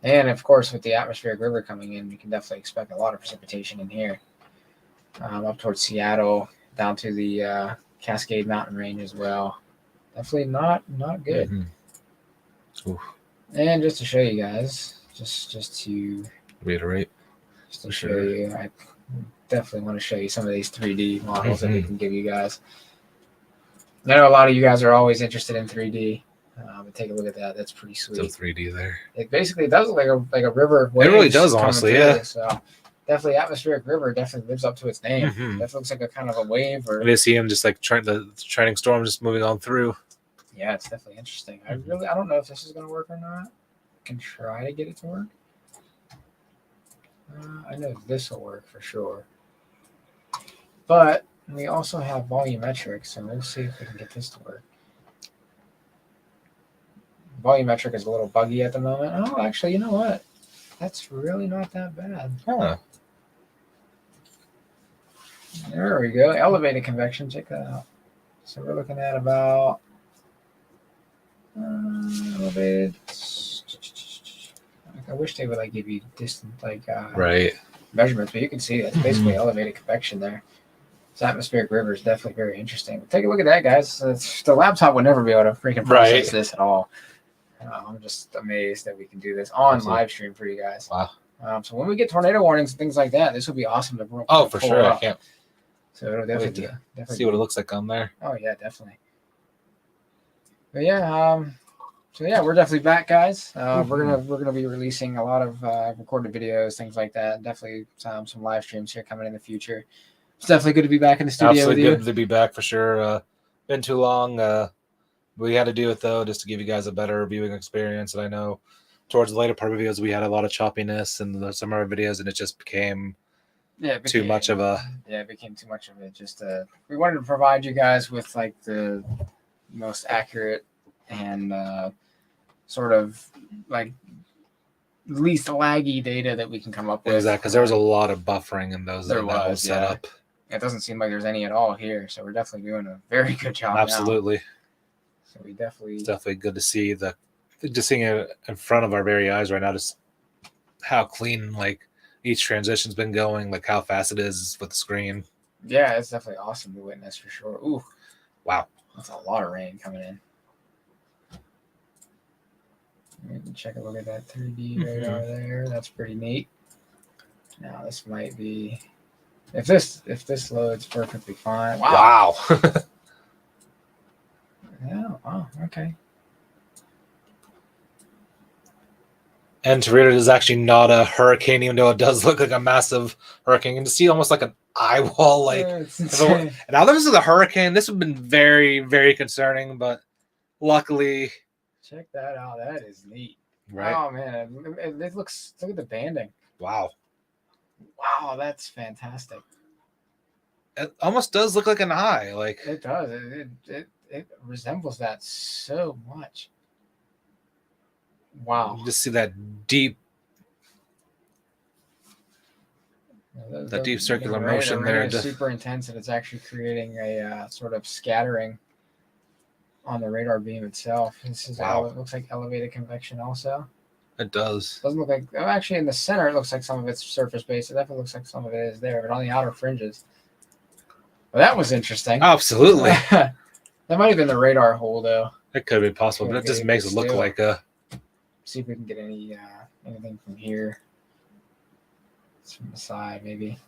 And of course, with the atmospheric river coming in, we can definitely expect a lot of precipitation in here, up towards Seattle, down to the Cascade Mountain Range as well. Definitely not good. Mhm. Oof. And just to show you guys, just to Reiterate. show Sure. you, I definitely want to show you some of these 3D models that we can give you guys. I know a lot of you guys are always interested in 3D. But take a look at that. That's pretty sweet. Still 3D there. It basically does look like a river. It really waves does, coming honestly, through. yeah. So definitely, atmospheric river definitely lives up to its name. Mhm. Definitely looks like a kind of a wave. Or I just see him just like the training storm just moving on through. yeah, it's definitely interesting. I don't know if this is going to work or not. I can try to get it to work. I know this will work for sure. But we also have volumetric, so we'll see if we can get this to work. Volumetric is a little buggy at the moment. Oh, actually, you know what? That's really not that bad. Huh. There we go. Elevated convection. Check that out. So we're looking at about elevated. I wish they would like give you distant Right. measurements, but you can see that's basically elevated convection there. This atmospheric river is definitely very interesting. But take a look at that, guys. The laptop would never be able to freaking process this at all. I'm just amazed that we can do this on live stream for you guys. Wow. So when we get tornado warnings and things like that, this will be awesome to for sure. up. I can't So it'll definitely see what it looks like on there. Oh yeah, definitely. But yeah, so yeah, we're definitely back, guys. We're gonna be releasing a lot of recorded videos, things like that. Definitely some live streams here coming in the future. It's definitely good to be back in the studio Absolutely with you. good to be back for sure. Been too long. We had to do it though, just to give you guys a better viewing experience. And I know towards the later part of videos, we had a lot of choppiness in some of our videos, and it just became too much of a. Yeah, it became too much of it. Just we wanted to provide you guys with like the most accurate and sort of like least laggy data that we can come up with. Exactly, because there was a lot of buffering in those. There that was set up. It doesn't seem like there's any at all here, so we're definitely doing a very good job. Absolutely. Now. So we definitely. It's definitely good to see just seeing it in front of our very eyes right now. Just how clean like each transition's been going, like how fast it is with the screen. Yeah, it's definitely awesome to witness for sure. Ooh, wow, that's a lot of rain coming in. We can check a look at that 3D radar there. That's pretty neat. Now this might be if this loads perfectly fine. Wow. Yeah. Oh, okay. And to read it is actually not a hurricane, even though it does look like a massive hurricane. And to see almost like an eye wall, like now this is a hurricane. This would have been very, very concerning, but luckily. Check that out. That is neat. Right. Oh man, it looks. Look at the banding. Wow. Wow, that's fantastic. It almost does look like an eye. Like it does. It resembles that so much. Wow. You just see that deep. The deep circular motion there. It's super intense, and it's actually creating a sort of scattering on the radar beam itself. This is it looks like elevated convection also. It does. Doesn't look like actually in the center it looks like some of it's surface based. It definitely looks like some of it is there, but on the outer fringes. Well, that was interesting. Absolutely. That might have been the radar hole though. It could be possible, but it just makes it look like a. See if we can get anything from here. It's from the side, maybe.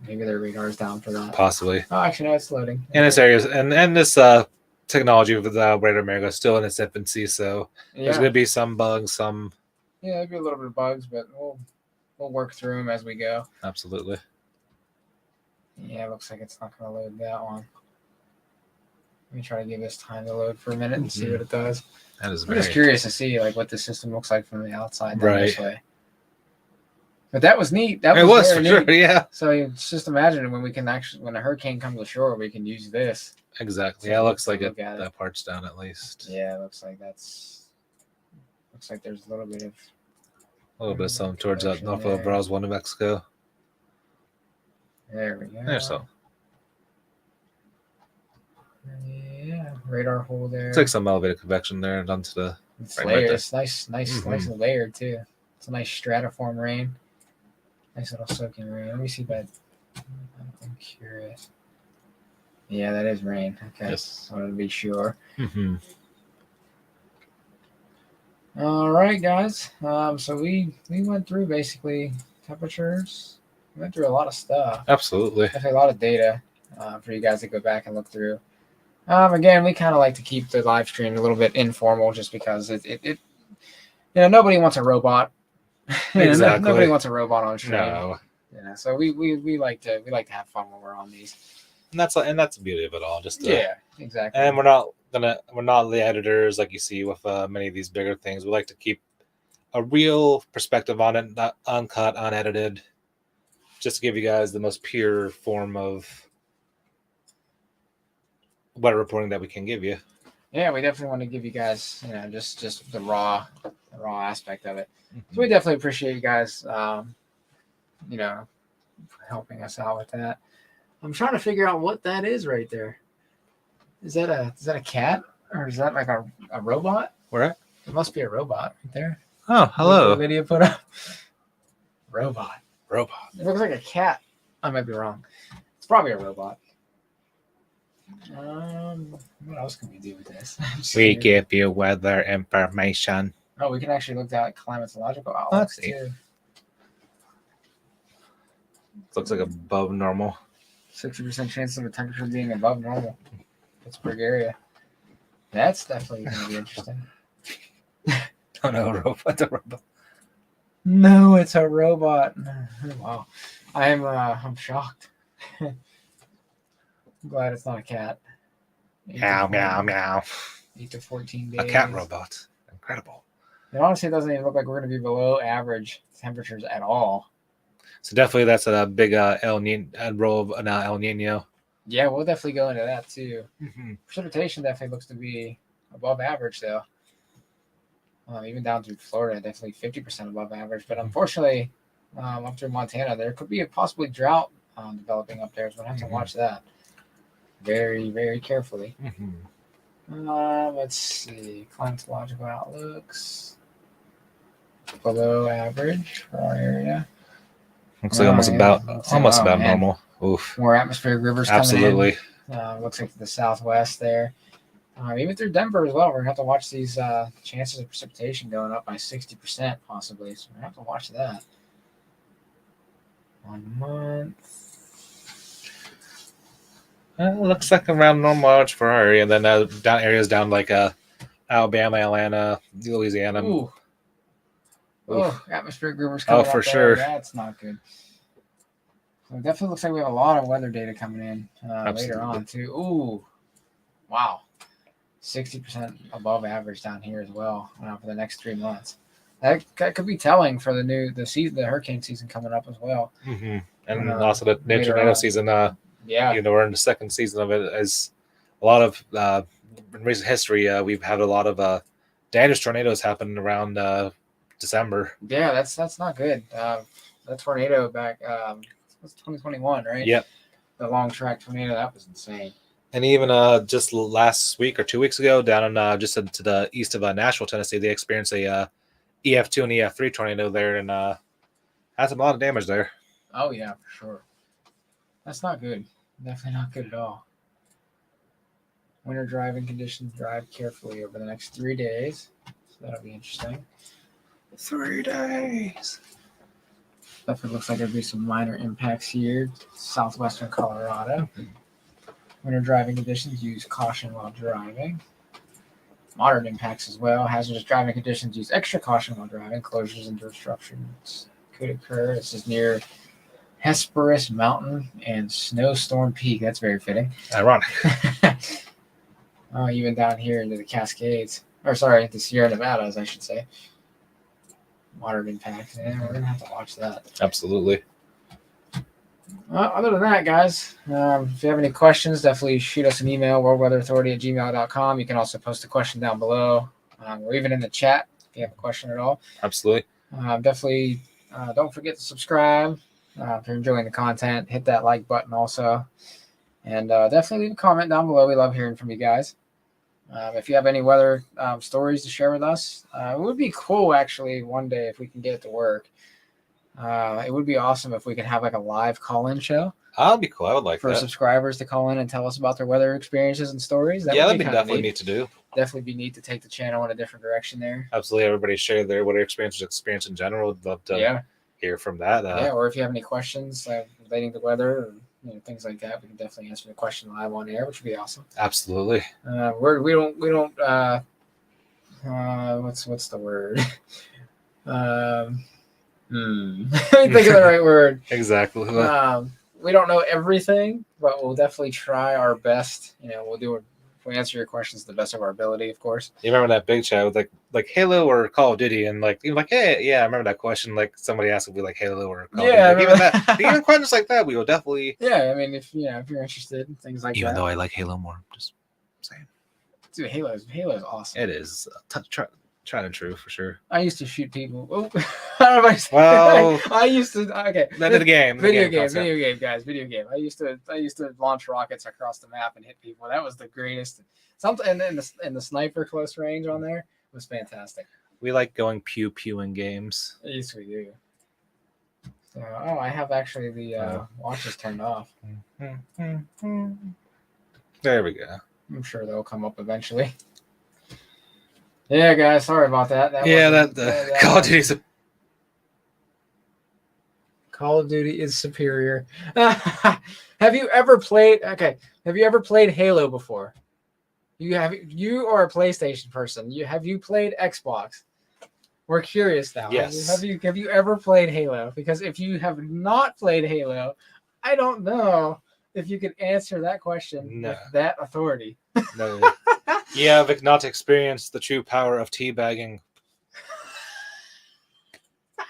Maybe their radar's down for that. Possibly. Oh, actually, no, it's loading. In this area, and this technology with the radar America is still in its infancy, so there's going to be some bugs, some. Yeah, there'd be a little bit of bugs, but we'll we'll work through them as we go. Absolutely. Yeah, it looks like it's not going to load that one. Let me try to give this time to load for a minute and see what it does. That is I'm just curious to see like what the system looks like from the outside down this way. But that was neat. That was for sure. Yeah. So just imagine when we can actually, when a hurricane comes ashore, we can use this. Exactly. Yeah, it looks like that part's down at least. Yeah, it looks like there's a little bit of something towards that North of Roswell, New Mexico. There we go. There's some. Yeah, radar hole there. It's like some elevated convection there and onto the. It's layered. It's nice and layered too. It's a nice stratiform rain. Nice little soaking rain. Let me see that. I'm curious. Yeah, that is rain. Okay. Yes. I wanted to be sure. All right, guys. So we went through basically temperatures. We went through a lot of stuff. Absolutely. Definitely a lot of data for you guys to go back and look through. Again, we kind of like to keep the live stream a little bit informal, just because it nobody wants a robot. Exactly. Nobody wants a robot on stream. No. So we like to have fun when we're on these. And that's the beauty of it all. Just exactly. And we're not the editors like you see with many of these bigger things. We like to keep a real perspective on it, not uncut, unedited, just to give you guys the most pure form of weather reporting that we can give you. Yeah, we definitely want to give you guys, just the raw aspect of it. So we definitely appreciate you guys, helping us out with that. I'm trying to figure out what that is right there. Is that a cat, or is that like a robot? Where? It must be a robot right there. Oh, hello. The video put up. Robot. It looks like a cat. I might be wrong. It's probably a robot. What else can we do with this? We give you weather information. Oh, we can actually look at climatological outlooks too. Looks like above normal. 60% chance of the temperature being above normal. Pittsburgh area. That's definitely going to be interesting. Oh no, robot. A robot. No, it's a robot. Wow, I'm shocked. I'm glad it's not a cat. Meow, meow, meow. 8 to 14 days. A cat robot. Incredible. It honestly doesn't even look like we're going to be below average temperatures at all. So definitely that's a big El Nino. Yeah, we'll definitely go into that too. Precipitation definitely looks to be above average though. Even down through Florida, definitely 50% above average. But unfortunately, up through Montana, there could be a possibly drought developing up there. So we'll have to watch that very, very carefully. Let's see. Climatological outlooks. Below average for our area. Looks like almost about normal. Oof. More atmospheric rivers Absolutely. coming in. Looks like to the southwest there. Even through Denver as well. We're going to have to watch these chances of precipitation going up by 60% possibly. So we're going to have to watch that. 1 month. It looks like around normal average for our area. And then down areas down like Alabama, Atlanta, Louisiana. Ooh. Oh, atmospheric rivers coming up for there. Sure. That's not good. So it definitely looks like we have a lot of weather data coming in later on too. Ooh. Wow. 60% above average down here as well for the next 3 months. That could be telling for the hurricane season coming up as well. And also the tornado season. We're in the second season of it. As a lot of in recent history, we've had a lot of dangerous tornadoes happen around December. Yeah, that's not good. That tornado back was 2021, right? Yep. The long track tornado, that was insane. And even just last week or 2 weeks ago, down in just to the east of Nashville, Tennessee, they experienced a EF2 and EF3 tornado there, and had a lot of damage there. Oh yeah, for sure. That's not good. Definitely not good at all. Winter driving conditions. Drive carefully over the next 3 days. So that'll be interesting. 3 days. Definitely looks like there'll be some minor impacts here. Southwestern Colorado. Winter driving conditions. Use caution while driving. Moderate impacts as well. Hazardous driving conditions. Use extra caution while driving. Closures and disruptions could occur. This is near Hesperus Mountain and Snowstorm Peak. That's very fitting. Ironic. Oh, even down here into the Cascades. Or sorry, the Sierra Nevadas, I should say. Water impact. Yeah, we're going to have to watch that. Absolutely. Well, other than that, guys, if you have any questions, definitely shoot us an email, worldweatherauthority@gmail.com. You can also post a question down below or even in the chat if you have a question at all. Absolutely. Definitely don't forget to subscribe. If you're enjoying the content, hit that like button also. And definitely leave a comment down below. We love hearing from you guys. If you have any weather stories to share with us, it would be cool, actually, one day if we can get it to work. It would be awesome if we could have like a live call-in show. That'd be cool. I would like for that. subscribers to call in and tell us about their weather experiences and stories. That'd be definitely neat to do. Definitely be neat to take the channel in a different direction there. Absolutely. Everybody share their weather experience in general. Would love to hear from that. Or if you have any questions relating to weather or things like that, we can definitely answer the question live on air, which would be awesome. Absolutely. We don't what's the word? Think of the right word. Exactly. We don't know everything, but we'll definitely try our best. We'll answer your questions to the best of our ability, of course. You remember that big chat with like Halo or Call of Duty, and you're like, hey, yeah, I remember that question. Like somebody asked if we like Halo or Call of Duty. Like, even questions like that, we will definitely. Yeah, I mean, if you're interested in things like that. Even though I like Halo more, just saying. Dude, Halo is awesome. It is tried and true for sure. I used to shoot people. Oh, I don't know if I used to. Okay, Video game, guys. Video game. I used to launch rockets across the map and hit people. That was the greatest. Something and the sniper close range on there was fantastic. We like going pew pew in games. Yes, we do. So, I have actually the watches turned off. There we go. I'm sure they'll come up eventually. Yeah, guys, sorry about that. Call of Duty is superior. Have you ever played Halo before? You are a PlayStation person. Have you played Xbox? We're curious now. Yes. Have you ever played Halo? Because if you have not played Halo, I don't know if you could answer that question with that authority. No. You have not experienced the true power of teabagging.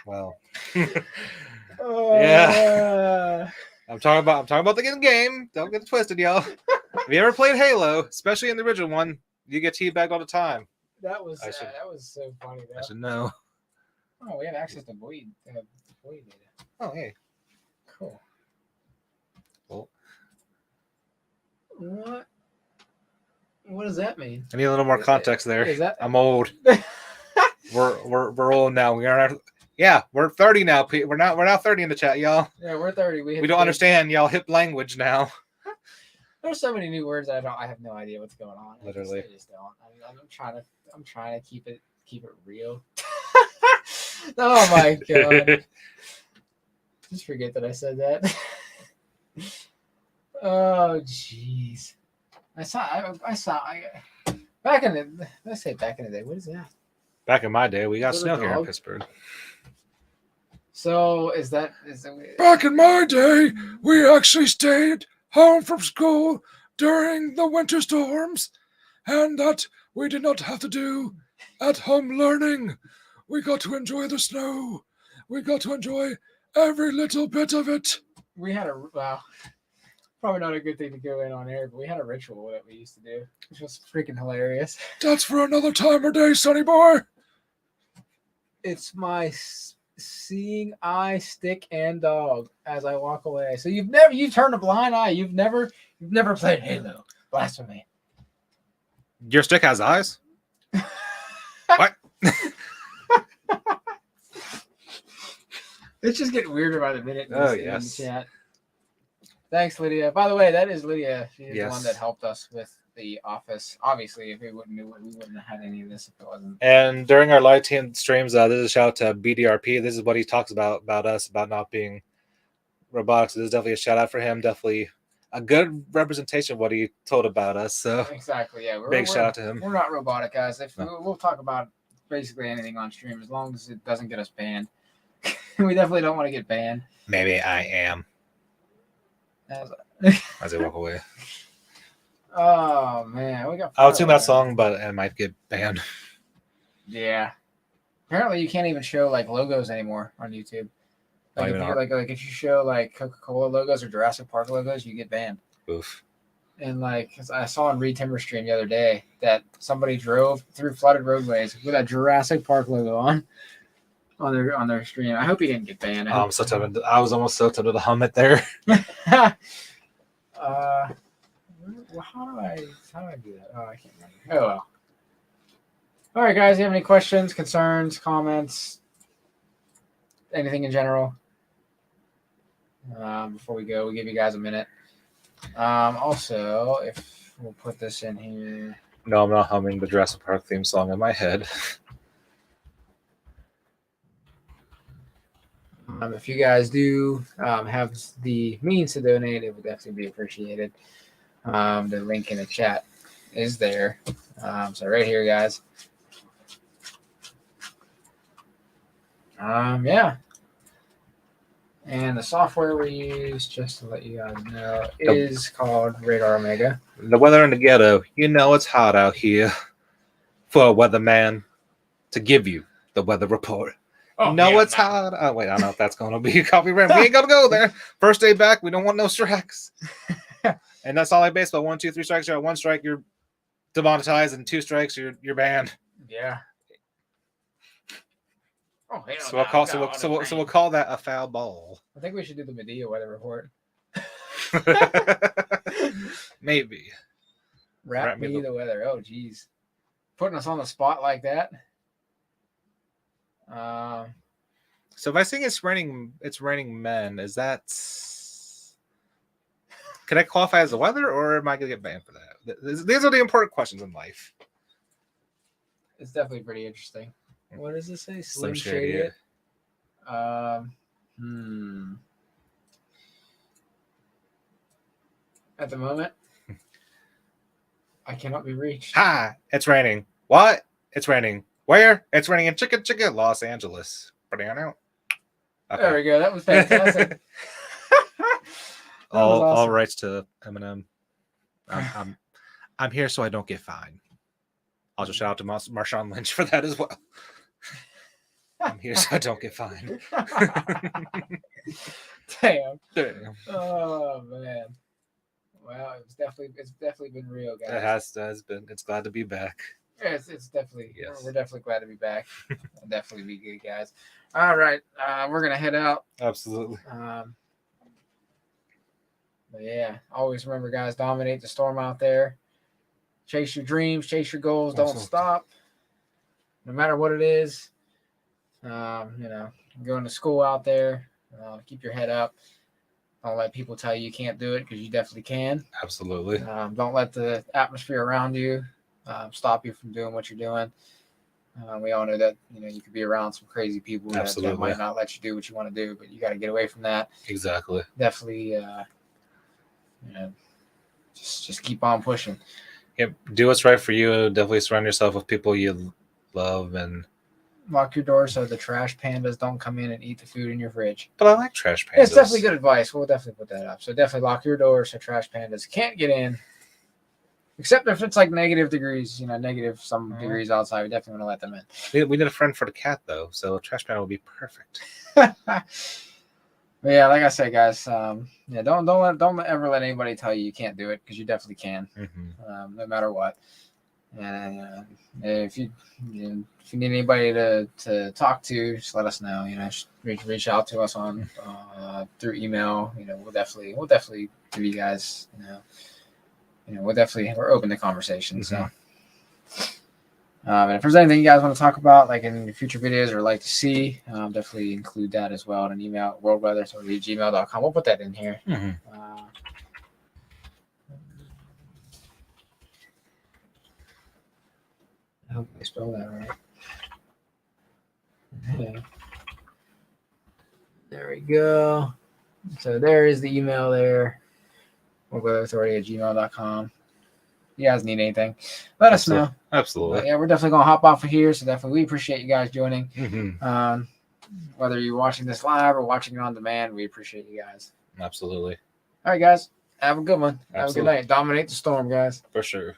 Well. Yeah. I'm talking about the game. Don't get it twisted, y'all. Have you ever played Halo, especially in the original one, you get teabagged all the time. That was so funny. I should know. Oh, we have access to Boyd data. Oh, hey. Cool. Well. What does that mean? I need a little more context there. I'm old. We're old now. We're 30 now. We're now 30 in the chat, y'all. Yeah, we're 30. We don't understand y'all hip language now. There's so many new words I have no idea what's going on. Literally. I just don't. I'm trying to keep it real. Oh my god. Just forget that I said that. Oh jeez. I saw back in the day. What is that? Back in my day, we got snow here in Pittsburgh. So is that back in my day, we actually stayed home from school during the winter storms, and that we did not have to do at-home learning. We got to enjoy the snow. We got to enjoy every little bit of it. We had probably not a good thing to go in on air, but we had a ritual that we used to do, which was freaking hilarious. That's for another time or day, sonny boy. It's my seeing eye, stick, and dog as I walk away. So you've turned a blind eye. You've never played Halo. Blasphemy. Your stick has eyes? What? It's just getting weirder by the minute. Oh, in yes. the chat. Thanks, Lydia. By the way, that is Lydia. She's the one that helped us with the office. Obviously, if we wouldn't have had any of this if it wasn't. And during our live team streams, this is a shout out to BDRP. This is what he talks about us, about not being robotics. This is definitely a shout out for him. Definitely a good representation of what he told about us. So exactly, yeah. Big shout out to him. We're not robotic guys. We'll talk about basically anything on stream as long as it doesn't get us banned. We definitely don't want to get banned. Maybe I am. As As I walk away. Oh man, we got. I would sing that song, but it might get banned. Yeah. Apparently, you can't even show like logos anymore on YouTube. Not Like if even you art. like if you show like Coca-Cola logos or Jurassic Park logos, you get banned. Oof. And like 'cause I saw on Reed Timber stream the other day that somebody drove through flooded roadways with a Jurassic Park logo on their stream. I hope he didn't get banned. I'm so tempted. I was almost so tempted to hum it there. Well, how do I do that? Oh, I can't remember. Oh well. All right, guys. You have any questions, concerns, comments, anything in general? Before we go, we'll give you guys a minute. Also, if we'll put this in here. No, I'm not humming the Jurassic Park theme song in my head. If you guys do have the means to donate, it would definitely be appreciated. The link in the chat is there. So right here, guys. Yeah. And the software we use, just to let you guys know, is called Radar Omega. The weather in the ghetto. You know it's hot out here for a weatherman to give you the weather report. It's hot. Oh, wait, I don't know if that's going to be a copyright. We ain't going to go there. First day back, we don't want no strikes. And that's all like baseball. 1, 2, 3 strikes. You're at 1 strike, you're demonetized, and 2 strikes, you're banned. Yeah. Oh, So we'll call that a foul ball. I think we should do the Medea weather report. Maybe. Rap me the weather. Oh, geez. Putting us on the spot like that. So if I sing it's raining men, is that... Can I qualify as the weather, or am I going to get banned for that? These are the important questions in life. It's definitely pretty interesting. What does it say? Slim Shady. At the moment, I cannot be reached. Hi, it's raining. What? It's raining. Where? It's raining in Chicka, Los Angeles. Okay. There we go. That was fantastic. All rights to Eminem. I'm here so I don't get fined. I'll just shout out to Marshawn Lynch for that as well. I'm here so I don't get fined. Damn. Oh man. Wow, it's definitely been real, guys. It has been. It's glad to be back. Yeah, it's definitely. Yes. We're definitely glad to be back. Definitely be good, guys. All right, we're gonna head out. Absolutely. But yeah, always remember, guys, dominate the storm out there. Chase your dreams, chase your goals. Don't stop. No matter what it is. Going to school out there. Keep your head up. Don't let people tell you can't do it, because you definitely can. Absolutely. Don't let the atmosphere around you stop you from doing what you're doing. We all know that you could be around some crazy people that might not let you do what you want to do, but you got to get away from that. Exactly. Definitely, just keep on pushing. Yep. Do what's right for you. Definitely surround yourself with people you love, and lock your door so the trash pandas don't come in and eat the food in your fridge. But I like trash pandas. It's definitely good advice. We'll definitely put that up. So definitely lock your door so trash pandas can't get in. Except if it's like negative degrees, negative some degrees outside. We definitely want to let them in. We need a friend for the cat, though, so a trash panda would be perfect. But yeah, like I said, guys, don't ever let anybody tell you can't do it, because you definitely can, no matter what. And if you need anybody to talk to, just let us know. Just reach out to us on through email. We'll definitely give you guys. We're open to conversation. So, and if there's anything you guys want to talk about, like in future videos or like to see, definitely include that as well in an email, worldweather@gmail.com. We'll put that in here. I hope I spelled that right. Okay. There we go. So there is the email there. worldweatherauthority@gmail.com. You guys need anything, let us know. Absolutely. But yeah, we're definitely going to hop off of here. So definitely we appreciate you guys joining. Whether you're watching this live or watching it on demand, we appreciate you guys. Absolutely. All right, guys. Have a good one. Have a Absolutely. good night. Dominate the storm, guys. For sure.